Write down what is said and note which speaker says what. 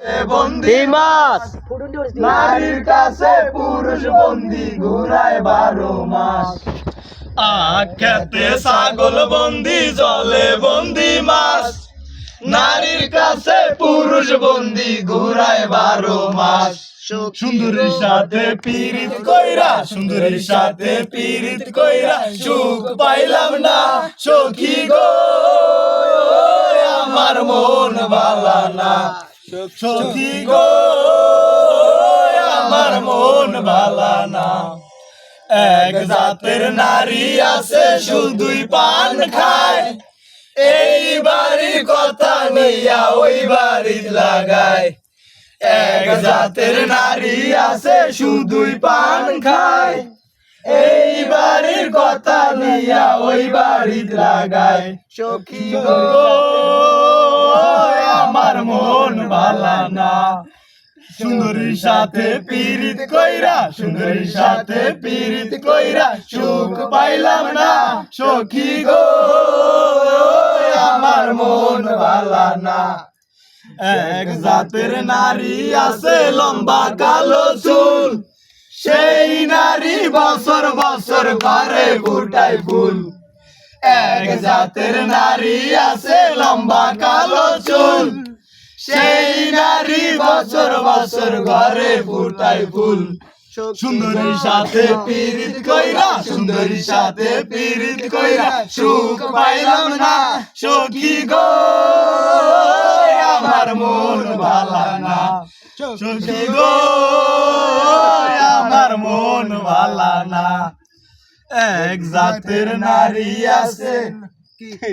Speaker 1: বন্দি মাস
Speaker 2: নারীর কাছে পুরুষ বন্দি ঘুরায় 12 মাস।
Speaker 1: আখ্যাতে ছাগল বন্দি জলে বন্দি মাস, নারীর কাছে পুরুষ বন্দি ঘুরায় 12 মাস। সুন্দরীর সাথে পীড়িত কইরা, সুন্দরীর সাথে পীড়িত কইরা সুখ পাইলাম না সখী গো, আমার মন ভালা না সখী গো, আমার মন ভালা না। এক জাতের নারী আছে শুধুই পান খায়, এই বাড়ির কথা নিয়া ওই বাড়ি লাগায়। এক জাতের নারী আছে শুধুই পান খায়, এই বাড়ির কথা নিয়া ওই বাড়ি লাগায়। সখী গো, আমার মন ভালা না। সুন্দরীর সাথে পীড়িত কইরা, সুন্দরীর সাথে পীড়িত কইরা সুখ পাইলাম না সখী গো, আমার মন ভালা না। এক জাতের নারী আছে লম্বা কালো চুল, সেই নারী বছর বছর ঘরে ফুটায় ফুল। এক জাতের নারী আছে লম্বা কালো চুল, সেই নারী বছর বছর ঘরে ফুটায় ফুল। সুন্দরীর সাথে পীড়িত কইরা, সুন্দরীর সাথে পীড়িত কইরা সুখ পাইলাম না সখী গো, আমার মন ভালা না সখী গো, আমার মন ভালা না। এক জাতের নারী আছে